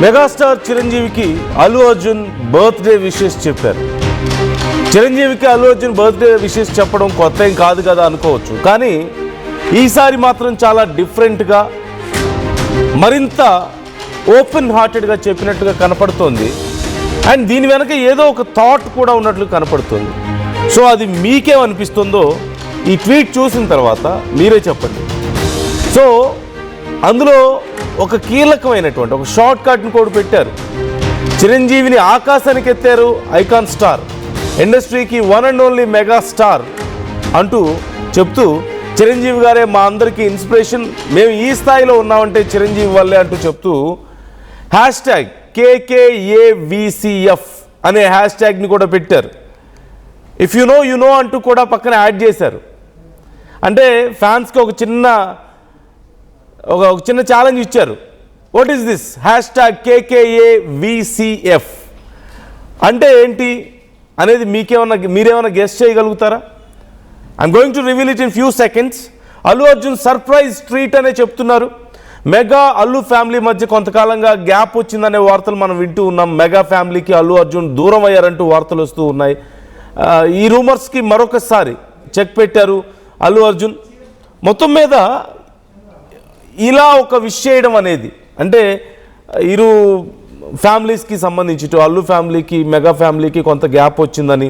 Megastar చిరంజీవికి Allu Arjun birthday wishes చెప్పారు. చిరంజీవికి అల్లు అర్జున్ బర్త్డే విషెస్ చెప్పడం కొత్త ఏం కాదు కదా అనుకోవచ్చు, కానీ ఈసారి మాత్రం చాలా డిఫరెంట్గా మరింత ఓపెన్ హార్టెడ్గా చెప్పినట్టుగా కనపడుతోంది. అండ్ దీని వెనక ఏదో ఒక థాట్ కూడా ఉన్నట్లు కనపడుతుంది. సో అది మీకేమనిపిస్తుందో ఈ ట్వీట్ చూసిన తర్వాత మీరే చెప్పండి. సో అందులో ఒక కీలకమైనటువంటి ఒక షార్ట్ కట్ను కూడా పెట్టారు. చిరంజీవిని ఆకాశానికి ఎత్తారు ఐకాన్ స్టార్, ఇండస్ట్రీకి one and only mega star అంటూ చెప్తూ చిరంజీవి గారే మా అందరికీ ఇన్స్పిరేషన్, మేము ఈ స్థాయిలో ఉన్నామంటే చిరంజీవి వల్లే అంటూ చెప్తూ #KKAVCF అనే హ్యాష్ట్యాగ్ని కూడా పెట్టారు. ఇఫ్ యు నో అంటూ కూడా పక్కన యాడ్ చేశారు. అంటే ఫ్యాన్స్కి ఒక చిన్న ఛాలెంజ్ ఇచ్చారు. వాట్ ఈస్ దిస్ #KKAVCF అంటే ఏంటి అనేది మీరేమన్నా గెస్ చేయగలుగుతారా? I'm going to reveal it in few seconds. Allu Arjun surprise treat అనే చెప్తున్నారు. మెగా అల్లు ఫ్యామిలీ మధ్య కొంతకాలంగా గ్యాప్ వచ్చిందనే వార్తలు మనం వింటూ ఉన్నాం. మెగా ఫ్యామిలీకి అల్లు అర్జున్ దూరం అయ్యారంటూ వార్తలు వస్తూ ఉన్నాయి. ఈ రూమర్స్కి మరొకసారి చెక్ పెట్టారు అల్లు అర్జున్. మొత్తం మీద ఇలా ఒక విష్ చేయడం అనేది, అంటే ఇరు ఫ్యామిలీస్కి సంబంధించి ఇటు అల్లు ఫ్యామిలీకి మెగా ఫ్యామిలీకి కొంత గ్యాప్ వచ్చిందని,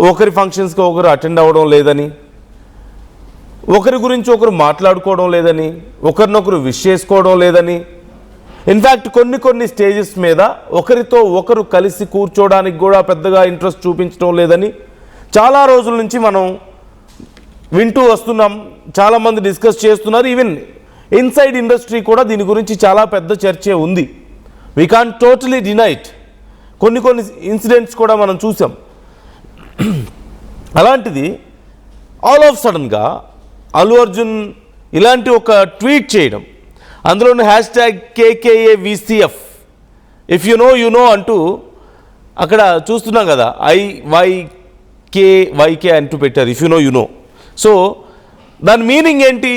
ఒకరి ఫంక్షన్స్కి ఒకరు అటెండ్ అవ్వడం లేదని, ఒకరి గురించి ఒకరు మాట్లాడుకోవడం లేదని, ఒకరినొకరు విష్ చేసుకోవడం లేదని, ఇన్ఫ్యాక్ట్ కొన్ని స్టేజెస్ మీద ఒకరితో ఒకరు కలిసి కూర్చోవడానికి కూడా పెద్దగా ఇంట్రెస్ట్ చూపించడం లేదని చాలా రోజుల నుంచి మనం వింటూ వస్తున్నాం. చాలామంది డిస్కస్ చేస్తున్నారు. ఈవెన్ ఇన్సైడ్ ఇండస్ట్రీ కూడా దీని గురించి చాలా పెద్ద చర్చే ఉంది. We can totally deny it. కొన్ని ఇన్సిడెంట్స్ కూడా మనం చూసాం. అలాంటిది ఆల్ ఆఫ్ సడన్గా అల్లు అర్జున్ ఇలాంటి ఒక ట్వీట్ చేయడం, అందులోని #KKAVCF ఇఫ్ యు నో అంటూ అక్కడ చూస్తున్నాం కదా, IYK అంటూ పెట్టారు. If you know. సో దాని మీనింగ్ ఏంటి?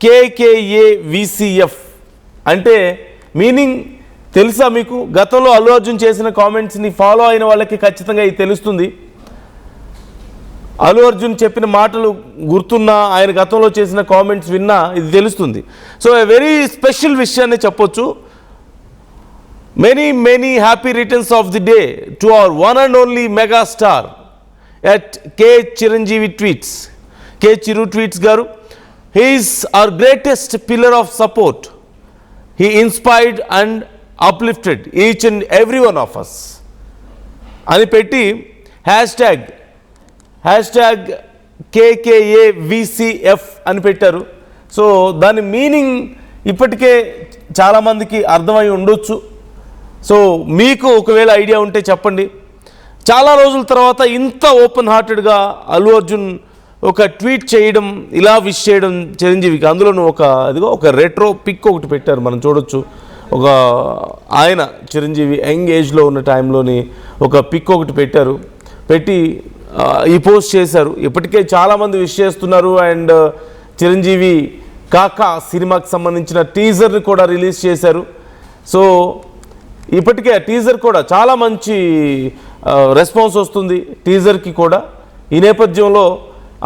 KKAVCF అంటే మీనింగ్ తెలుసా మీకు? గతంలో అల్లు అర్జున్ చేసిన కామెంట్స్ని ఫాలో అయిన వాళ్ళకి ఖచ్చితంగా ఇది తెలుస్తుంది. అల్లు అర్జున్ చెప్పిన మాటలు గుర్తున్నా, ఆయన గతంలో చేసిన కామెంట్స్ విన్నా ఇది తెలుస్తుంది. సో ఏ వెరీ స్పెషల్ విషయాన్ని చెప్పొచ్చు. Many happy returns of the day to our one and only mega star at Chiranjeevi tweets. Chiru tweets గారు, he is our greatest pillar of support. He inspired and uplifted each and every one of us అని పెట్టి #KKAVCF అని పెట్టారు. So దాని meaning ఇప్పటికే చాలామందికి అర్థమై ఉండొచ్చు. సో మీకు ఒకవేళ ఐడియా ఉంటే చెప్పండి. చాలా రోజుల తర్వాత ఇంత ఓపెన్ హార్టెడ్గా అల్లు అర్జున్ ఒక ట్వీట్ చేయడం, ఇలా విష్ చేయడం చిరంజీవికి, అందులోనూ ఒక రెట్రో పిక్ ఒకటి పెట్టారు, మనం చూడొచ్చు. ఆయన చిరంజీవి యంగ్ ఏజ్లో ఉన్న టైంలోని ఒక పిక్ ఒకటి పెట్టి ఈ పోస్ట్ చేశారు. ఇప్పటికే చాలామంది విష్ చేస్తున్నారు. అండ్ చిరంజీవి కాకా సినిమాకి సంబంధించిన టీజర్ని కూడా రిలీజ్ చేశారు. సో ఇప్పటికే టీజర్ కూడా చాలా మంచి రెస్పాన్స్ వస్తుంది టీజర్కి కూడా. ఈ నేపథ్యంలో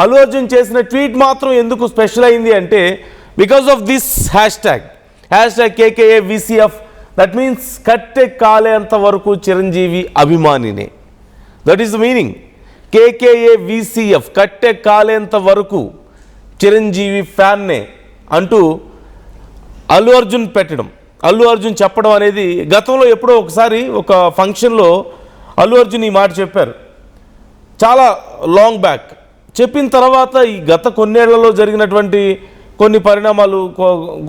అల్లు అర్జున్ చేసిన ట్వీట్ మాత్రం ఎందుకు స్పెషల్ అయింది అంటే because of this #KKAVCF. That means కట్టె కాలేంత వరకు చిరంజీవి అభిమానినే. That is the meaning. KKAVCF కట్టె కాలేంత వరకు చిరంజీవి ఫ్యాన్నే అంటూ అల్లు అర్జున్ పెట్టడం, అల్లు అర్జున్ చెప్పడం అనేది గతంలో ఎప్పుడో ఒకసారి ఒక ఫంక్షన్లో అల్లు అర్జున్ ఈ మాట చెప్పారు. చాలా లాంగ్ బ్యాక్ చెప్పిన తర్వాత ఈ గత కొన్నేళ్లలో జరిగినటువంటి కొన్ని పరిణామాలు,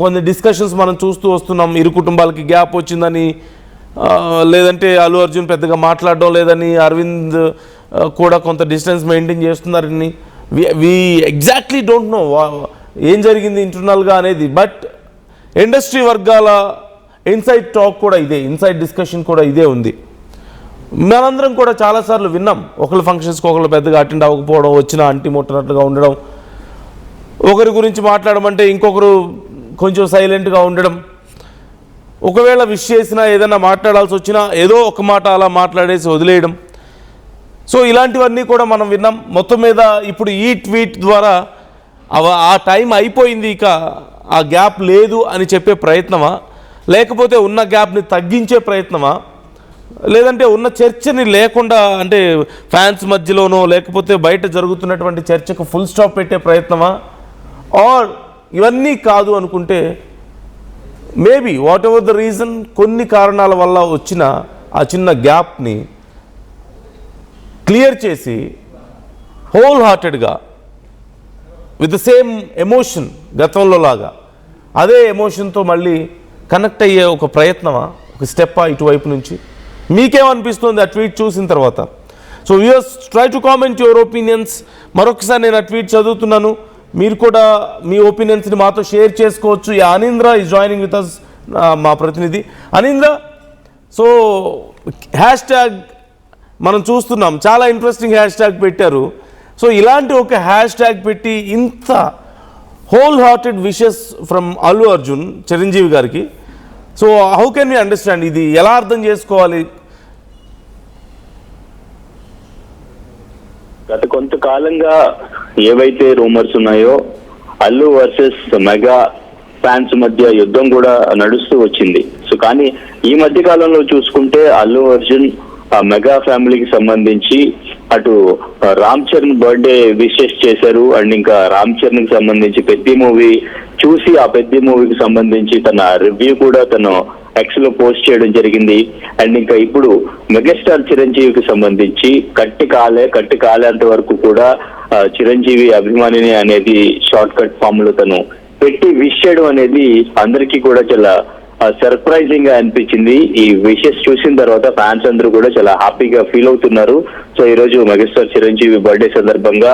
కొన్ని డిస్కషన్స్ మనం చూస్తూ వస్తున్నాం. ఇరు కుటుంబాలకి గ్యాప్ వచ్చిందని, లేదంటే అల్లు అర్జున్ పెద్దగా మాట్లాడడం లేదని, అరవింద్ కూడా కొంత డిస్టెన్స్ మెయింటైన్ చేస్తున్నారని, వి ఎగ్జాక్ట్లీ డోంట్ నో ఏం జరిగింది ఇంటర్నల్గా అనేది. బట్ ఇండస్ట్రీ వర్గాల ఇన్సైడ్ టాక్ కూడా ఇదే, ఇన్సైడ్ డిస్కషన్ కూడా ఇదే ఉంది. మనందరం కూడా చాలాసార్లు విన్నాం. ఒకళ్ళ ఫంక్షన్స్కి ఒకళ్ళు పెద్దగా అటెండ్ అవ్వకపోవడం, వచ్చిన అంటి ముట్టనట్టుగా ఉండడం, ఒకరి గురించి మాట్లాడమంటే ఇంకొకరు కొంచెం సైలెంట్గా ఉండడం, ఒకవేళ విష్ చేసినా ఏదైనా మాట్లాడాల్సి వచ్చినా ఏదో ఒక మాట అలా మాట్లాడేసి వదిలేయడం. సో ఇలాంటివన్నీ కూడా మనం విన్నాం. మొత్తం మీద ఇప్పుడు ఈ ట్వీట్ ద్వారా ఆ టైం అయిపోయింది, ఇక ఆ గ్యాప్ లేదు అని చెప్పే ప్రయత్నమా, లేకపోతే ఉన్న గ్యాప్ని తగ్గించే ప్రయత్నమా, లేదంటే ఉన్న చర్చని లేకుండా అంటే ఫ్యాన్స్ మధ్యలోనో లేకపోతే బయట జరుగుతున్నటువంటి చర్చకు ఫుల్ స్టాప్ పెట్టే ప్రయత్నమా, ఆర్ ఇవన్నీ కాదు అనుకుంటే maybe whatever the reason కొన్ని కారణాల వల్ల వచ్చిన ఆ చిన్న గ్యాప్ని క్లియర్ చేసి హోల్ హార్టెడ్గా విత్ ద సేమ్ ఎమోషన్ గతంలో లాగా అదే ఎమోషన్తో మళ్ళీ కనెక్ట్ అయ్యే ఒక ప్రయత్నమా, ఒక స్టెప్పా ఇటువైపు నుంచి? మీకేమనిపిస్తుంది ఆ ట్వీట్ చూసిన తర్వాత? So viewers, try to comment your opinions. మరొకసారి నేను ఆ ట్వీట్ చదువుతున్నాను, మీరు కూడా మీ ఒపీనియన్స్ని మాతో షేర్ చేసుకోవచ్చు. Anindra is joining with us, మా ప్రతినిధి అనింద్ర. సో హ్యాష్ ట్యాగ్ మనం చూస్తున్నాం, చాలా ఇంట్రెస్టింగ్ హ్యాష్ ట్యాగ్ పెట్టారు. సో ఇలాంటి ఒక హ్యాష్ ట్యాగ్ పెట్టి ఇంత whole hearted wishes from Allu Arjun Chiranjeevi గారికి, so how can we understand? ఇది ఎలా అర్థం చేసుకోవాలి? గత కొంతకాలంగా ఏవైతే రూమర్స్ ఉన్నాయో అల్లు వర్సెస్ మెగా ఫ్యాన్స్ మధ్య యుద్ధం కూడా నడుస్తూ వచ్చింది. సో కానీ ఈ మధ్య కాలంలో చూసుకుంటే అల్లు అర్జున్ మెగా ఫ్యామిలీకి సంబంధించి అటు రామ్ చరణ్ బర్త్డే విషెస్ చేశారు, అండ్ ఇంకా రామ్ చరణ్ కి సంబంధించి పెద్ద మూవీ చూసి ఆ పెద్ద మూవీకి సంబంధించి తన రివ్యూ కూడా తను ఎక్స్ లో పోస్ట్ చేయడం జరిగింది. అండ్ ఇంకా ఇప్పుడు మెగాస్టార్ చిరంజీవికి సంబంధించి కట్టి కాలేంత వరకు కూడా చిరంజీవి అభిమానిని అనేది షార్ట్ కట్ ఫామ్ లో తను పెట్టి విష్ చేయడం అనేది అందరికీ కూడా చాలా సర్ప్రైజింగ్ గా అనిపించింది. ఈ విషెస్ చూసిన తర్వాత ఫ్యాన్స్ అందరూ కూడా చాలా హ్యాపీగా ఫీల్ అవుతున్నారు. సో ఈ రోజు మెగాస్టార్ చిరంజీవి బర్త్డే సందర్భంగా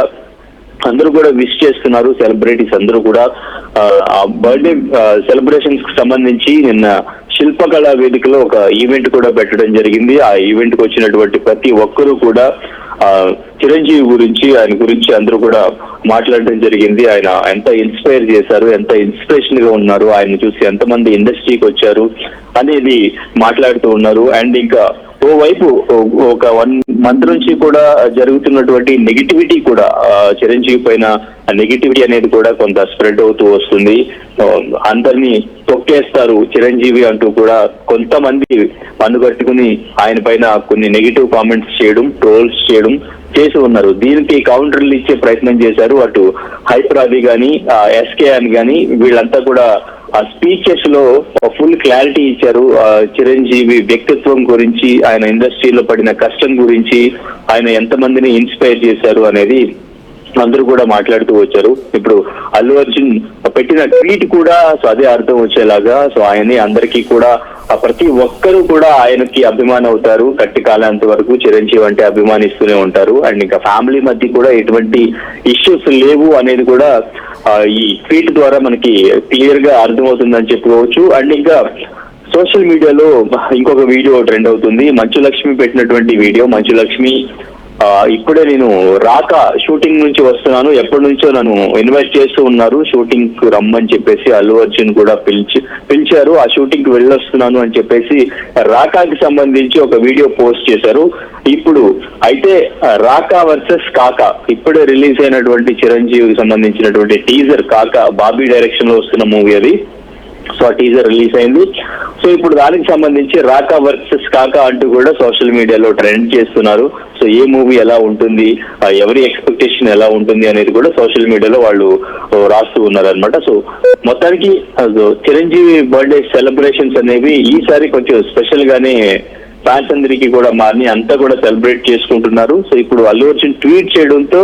అందరూ కూడా విష్ చేస్తున్నారు. సెలబ్రిటీస్ అందరూ కూడా ఆ బర్త్డే సెలబ్రేషన్స్ కి సంబంధించి నిన్న శిల్పకళా వేదికలో ఒక ఈవెంట్ కూడా పెట్టడం జరిగింది. ఆ ఈవెంట్ కు వచ్చినటువంటి ప్రతి ఒక్కరూ కూడా చిరంజీవి గురించి, ఆయన గురించి అందరూ కూడా మాట్లాడడం జరిగింది. ఆయన ఎంత ఇన్స్పైర్ చేశారు, ఎంత ఇన్స్పిరేషన్ గా ఉన్నారు, ఆయన చూసి ఎంతమంది ఇండస్ట్రీకి వచ్చారు అనేది మాట్లాడుతూ ఉన్నారు. అండ్ ఇంకా ఓవైపు ఒక 1 month నుంచి కూడా జరుగుతున్నటువంటి నెగిటివిటీ కూడా చిరంజీవి పైన నెగిటివిటీ అనేది కూడా కొంత స్ప్రెడ్ అవుతూ వస్తుంది. అందరినీ తొక్కేస్తారు చిరంజీవి అంటూ కూడా కొంతమంది పన్నుగట్టుకుని ఆయన పైన కొన్ని నెగిటివ్ కామెంట్స్ చేయడం, ట్రోల్స్ చేయడం చేసి ఉన్నారు. దీనికి కౌంటర్లు ఇచ్చే ప్రయత్నం చేశారు. అటు హైప్రాది గాని, ఎస్కే అని గాని వీళ్ళంతా కూడా ఆ స్పీచెస్ లో ఫుల్ క్లారిటీ ఇచ్చారు. చిరంజీవి వ్యక్తిత్వం గురించి, ఆయన ఇండస్ట్రీలో పడిన కష్టం గురించి, ఆయన ఎంతమందిని ఇన్స్పైర్ చేశారు అనేది అందరూ కూడా మాట్లాడుతూ వచ్చారు. ఇప్పుడు అల్లు అర్జున్ పెట్టిన ట్వీట్ కూడా సో అదే అర్థం వచ్చేలాగా, సో ఆయన్ని అందరికీ కూడా ప్రతి ఒక్కరూ కూడా ఆయనకి అభిమాని అవుతారు. కట్టి కాలేంత వరకు చిరంజీవి అంటే అభిమానిస్తూనే ఉంటారు. అండ్ ఇంకా ఫ్యామిలీ మధ్య కూడా ఎటువంటి ఇష్యూస్ లేవు అనేది కూడా ఈ ట్వీట్ ద్వారా మనకి క్లియర్ గా అర్థమవుతుందని చెప్పుకోవచ్చు. అండ్ ఇంకా సోషల్ మీడియాలో ఇంకొక వీడియో ట్రెండ్ అవుతుంది. మంచు లక్ష్మి పెట్టినటువంటి వీడియో. మంచు లక్ష్మి ఇప్పుడే నేను రాక షూటింగ్ నుంచి వస్తున్నాను, ఎప్పటి నుంచో నన్ను ఇన్వైట్ చేస్తూ ఉన్నారు షూటింగ్ కు రమ్మని చెప్పేసి, అల్లు అర్జున్ కూడా పిలిచారు, ఆ షూటింగ్ కి వెళ్ళొస్తున్నాను అని చెప్పేసి రాకాకి సంబంధించి ఒక వీడియో పోస్ట్ చేశారు. ఇప్పుడు అయితే రాకా వర్సెస్ కాకా, ఇప్పుడే రిలీజ్ అయినటువంటి చిరంజీవికి సంబంధించినటువంటి టీజర్ కాకా, బాబీ డైరెక్షన్ లో వస్తున్న మూవీ అది. సో ఆ టీజర్ రిలీజ్ అయింది. సో ఇప్పుడు దానికి సంబంధించి రాకా వర్సెస్ కాకా అంటూ కూడా సోషల్ మీడియాలో ట్రెండ్ చేస్తున్నారు. సో ఏ మూవీ ఎలా ఉంటుంది, ఎవరి ఎక్స్పెక్టేషన్ ఎలా ఉంటుంది అనేది కూడా సోషల్ మీడియాలో వాళ్ళు రాస్తూ ఉన్నారు అనమాట. సో మొత్తానికి చిరంజీవి బర్త్డే సెలబ్రేషన్స్ అనేవి ఈసారి కొంచెం స్పెషల్ గానే ఫ్యాన్స్ అందరికీ కూడా మారిని, అంతా కూడా సెలబ్రేట్ చేసుకుంటున్నారు. సో ఇప్పుడు అల్లు అర్జున్ ట్వీట్ చేయడంతో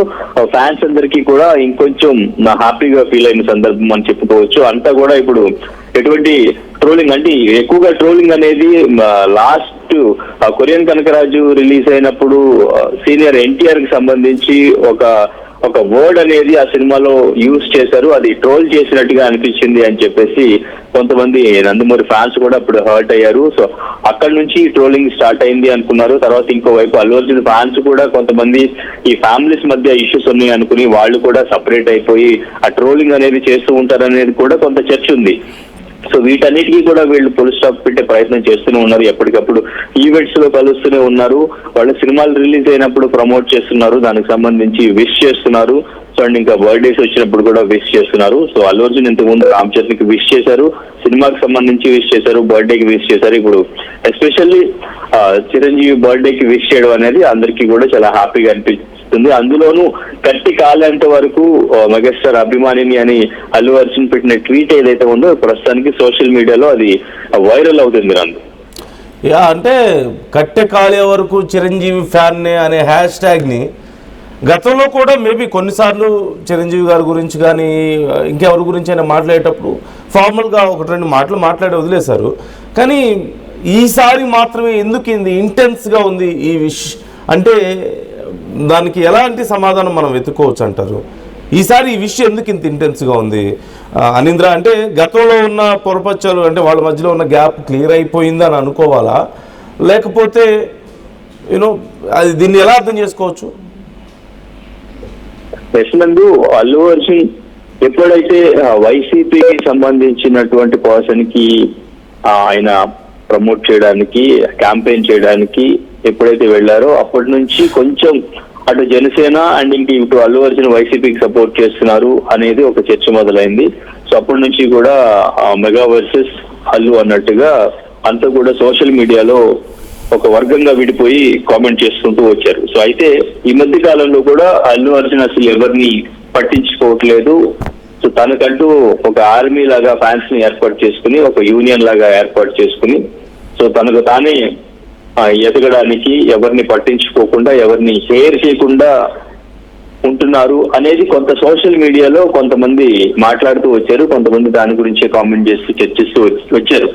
ఫ్యాన్స్ అందరికీ కూడా ఇంకొంచెం హ్యాపీగా ఫీల్ అయిన సందర్భం అని చెప్పుకోవచ్చు. అంతా కూడా ఇప్పుడు ఎటువంటి ట్రోలింగ్ అంటే ఎక్కువగా ట్రోలింగ్ అనేది లాస్ట్ కొరియన్ కనకరాజు రిలీజ్ అయినప్పుడు సీనియర్ ఎన్టీఆర్ కి సంబంధించి ఒక వర్డ్ అనేది ఆ సినిమాలో యూజ్ చేశారు, అది ట్రోల్ చేసినట్టుగా అనిపించింది అని చెప్పేసి కొంతమంది నందమూరి ఫ్యాన్స్ కూడా ఇప్పుడు హర్ట్ అయ్యారు. సో అక్కడ నుంచి ట్రోలింగ్ స్టార్ట్ అయింది అనుకున్నారు. తర్వాత ఇంకోవైపు అల్లు అర్జున్ ఫ్యాన్స్ కూడా కొంతమంది ఈ ఫ్యామిలీస్ మధ్య ఇష్యూస్ ఉన్నాయి అనుకుని వాళ్ళు కూడా సపరేట్ అయిపోయి ఆ ట్రోలింగ్ అనేది చేస్తూ ఉంటారనేది కూడా కొంత చర్చ ఉంది. సో వీటన్నిటికీ కూడా వీళ్ళు ఫుల్ స్టాప్ పెట్టే ప్రయత్నం చేస్తూనే ఉన్నారు. ఎప్పటికప్పుడు ఈవెంట్స్ లో కలుస్తూనే ఉన్నారు. వాళ్ళు సినిమాలు రిలీజ్ అయినప్పుడు ప్రమోట్ చేస్తున్నారు, దానికి సంబంధించి విష్ చేస్తున్నారు. సో అండ్ ఇంకా బర్త్డేస్ వచ్చినప్పుడు కూడా విష్ చేస్తున్నారు. సో అల్లు అర్జున్ ఇంతకుముందు రామ్ చరణ్ కి విష్ చేశారు, సినిమాకి సంబంధించి విష్ చేశారు, బర్త్డేకి విష్ చేశారు. ఇప్పుడు ఎస్పెషల్లీ చిరంజీవి బర్త్డేకి విష్ చేయడం అనేది అందరికీ కూడా చాలా హ్యాపీగా అనిపిస్తుంది. అందులోనూ కట్టి కాలేంత వరకు మెగాస్టార్ అభిమానిని అని అల్లు అర్జున్ పెట్టిన ట్వీట్ ఏదైతే ఉందో ప్రస్తుతానికి సోషల్ మీడియాలో అది వైరల్ అవుతుంది. యా, అంటే కట్టె కాలే వరకు చిరంజీవి ఫ్యాన్నే అనే హ్యాష్ ట్యాగ్ని గతంలో కూడా మేబీ కొన్నిసార్లు చిరంజీవి గారి గురించి కానీ ఇంకెవరి గురించి అయినా మాట్లాడేటప్పుడు ఫార్మల్గా ఒకటి రెండు మాటలు మాట్లాడి వదిలేశారు. కానీ ఈసారి మాత్రమే ఎందుకు ఇంటెన్స్గా ఉంది ఈ అంటే దానికి ఎలాంటి సమాధానం మనం వెతుక్కోవచ్చు అంటారు? ఈసారి ఈ విషయం ఎందుకు ఇంత ఇంటెన్స్గా ఉంది అనింద్ర? అంటే గతంలో ఉన్న పొరపచ్చాలు అంటే వాళ్ళ మధ్యలో ఉన్న గ్యాప్ క్లియర్ అయిపోయిందని అనుకోవాలా, లేకపోతే అది దీన్ని ఎలా అర్థం చేసుకోవచ్చు? నందు, అల్లు అర్జున్ ఎప్పుడైతే వైసీపీకి సంబంధించినటువంటి పర్సన్ కి ఆయన ప్రమోట్ చేయడానికి, క్యాంపెయిన్ చేయడానికి ఎప్పుడైతే వెళ్లారో అప్పటి నుంచి కొంచెం అటు జనసేన అండ్ ఇంక ఇటు అల్లు అర్జున్ వైసీపీకి సపోర్ట్ చేస్తున్నారు అనేది ఒక చర్చ మొదలైంది. సో అప్పటి నుంచి కూడా మెగా వర్సెస్ అల్లు అన్నట్టుగా అంతా కూడా సోషల్ మీడియాలో ఒక వర్గంగా విడిపోయి కామెంట్ చేసుకుంటూ వచ్చారు. సో అయితే ఈ మధ్య కాలంలో కూడా అల్లు అర్జున్ అసలు ఎవరిని పట్టించుకోవట్లేదు. సో తనకంటూ ఒక ఆర్మీ లాగా ఫ్యాన్స్ ని ఏర్పాటు చేసుకుని, ఒక యూనియన్ లాగా ఏర్పాటు చేసుకుని, సో తనకు తానే ఎదగడానికి ఎవరిని పట్టించుకోకుండా, ఎవరిని షేర్ చేయకుండా ఉంటున్నారు అనేది కొంత సోషల్ మీడియాలో కొంతమంది మాట్లాడుతూ వచ్చారు, కొంతమంది దాని గురించే కామెంట్ చేస్తూ చర్చిస్తూ వచ్చారు.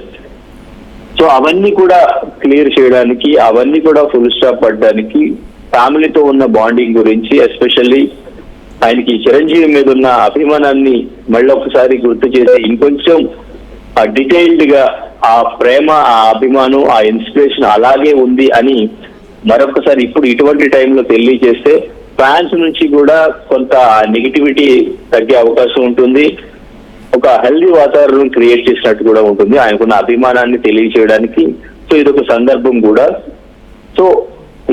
సో అవన్నీ కూడా క్లియర్ చేయడానికి, అవన్నీ కూడా ఫుల్ స్టాప్ పడడానికి, ఫ్యామిలీతో ఉన్న బాండింగ్ గురించి, ఎస్పెషల్లీ ఆయనకి చిరంజీవి మీద ఉన్న అభిమానాన్ని మళ్ళీ ఒకసారి గుర్తు చేసి ఇంకొంచెం డీటెయిల్డ్ గా ఆ ప్రేమ, ఆ అభిమానం, ఆ ఇన్స్పిరేషన్ అలాగే ఉంది అని మరొకసారి ఇప్పుడు ఇటువంటి టైంలో తెలియజేస్తే ఫ్యాన్స్ నుంచి కూడా కొంత నెగిటివిటీ తగ్గే అవకాశం ఉంటుంది. ఒక హెల్దీ వాతావరణం క్రియేట్ చేసినట్టు కూడా ఉంటుంది ఆయనకున్న అభిమానాన్ని తెలియజేయడానికి. సో ఇదొక సందర్భం కూడా. సో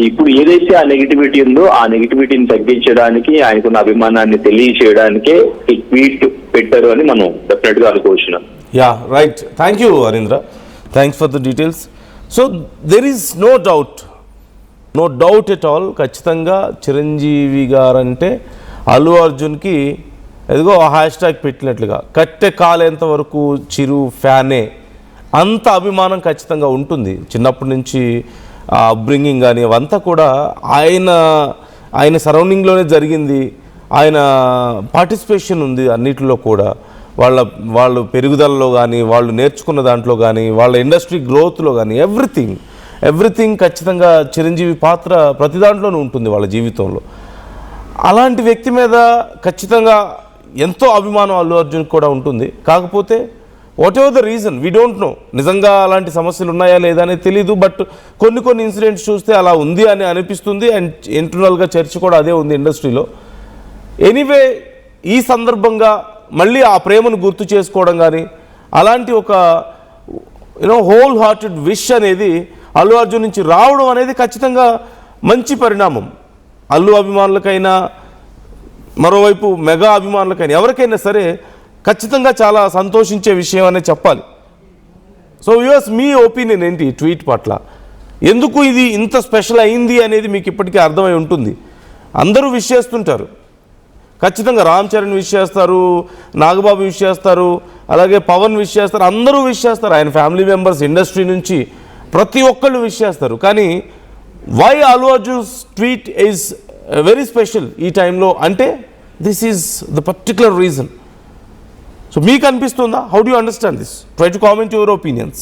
ఇప్పుడు ఏదైతే ఆ నెగిటివిటీ ఉందో ఆ నెగిటివిటీని తగ్గించడానికి, ఆయనకున్న అభిమానాన్ని తెలియజేయడానికే ఈ ట్వీట్ పెట్టారు అని మనం డెఫినెట్ గా అనుకోవచ్చు. Yeah, right. Thank you Anindra, thanks for the details. So there is no doubt at all, ఖచ్చితంగా చిరంజీవి గారంటే అల్లు అర్జున్కి ఎదుగో హ్యాష్ ట్యాగ్ పెట్టినట్లుగా కట్టె కాలేంత వరకు చిరు ఫ్యానే అంత అభిమానం ఖచ్చితంగా ఉంటుంది. చిన్నప్పటి నుంచి అప్బ్రింగింగ్ కానీ అవంతా కూడా ఆయన సరౌండింగ్లోనే జరిగింది. ఆయన పార్టిసిపేషన్ ఉంది అన్నిటిలో కూడా, వాళ్ళు పెరుగుదలలో కానీ, వాళ్ళు నేర్చుకున్న దాంట్లో కానీ, వాళ్ళ ఇండస్ట్రీ గ్రోత్లో కానీ, ఎవ్రీథింగ్ ఖచ్చితంగా చిరంజీవి పాత్ర ప్రతి దాంట్లోనూ ఉంటుంది వాళ్ళ జీవితంలో. అలాంటి వ్యక్తి మీద ఖచ్చితంగా ఎంతో అభిమానం అల్లు అర్జున్కి కూడా ఉంటుంది. కాకపోతే what ever the reason we don't know, నిజంగా అలాంటి సమస్యలు ఉన్నాయా లేదా అనేది తెలీదు. బట్ కొన్ని ఇన్సిడెంట్స్ చూస్తే అలా ఉంది అని అనిపిస్తుంది. అండ్ ఇంటర్నల్గా చర్చ కూడా అదే ఉంది ఇండస్ట్రీలో. ఎనీవే, ఈ సందర్భంగా మళ్ళీ ఆ ప్రేమను గుర్తు చేసుకోవడం కానీ, అలాంటి ఒక హోల్ హార్టెడ్ విష్ అనేది అల్లు అర్జున్ నుంచి రావడం అనేది ఖచ్చితంగా మంచి పరిణామం. అల్లు అభిమానులకైనా, మరోవైపు మెగా అభిమానులకైనా, ఎవరికైనా సరే ఖచ్చితంగా చాలా సంతోషించే విషయం అనే చెప్పాలి. సో వ్యూవర్స్, మీ ఒపీనియన్ ఏంటి ట్వీట్ పట్ల? ఎందుకు ఇది ఇంత స్పెషల్ అయింది అనేది మీకు ఇప్పటికీ అర్థమై ఉంటుంది. అందరూ విష్ చేస్తుంటారు, ఖచ్చితంగా రామ్ చరణ్ విష్ చేస్తారు, నాగబాబు విష్ చేస్తారు, అలాగే పవన్ విష్ చేస్తారు, అందరూ విష్ చేస్తారు. ఆయన ఫ్యామిలీ మెంబర్స్, ఇండస్ట్రీ నుంచి ప్రతి ఒక్కళ్ళు విష్ చేస్తారు. కానీ why Allu Arjun's tweet is very special ఈ టైంలో అంటే this is the particular reason. So మీకు అనిపిస్తుందా? How do you understand this? Try to comment your opinions.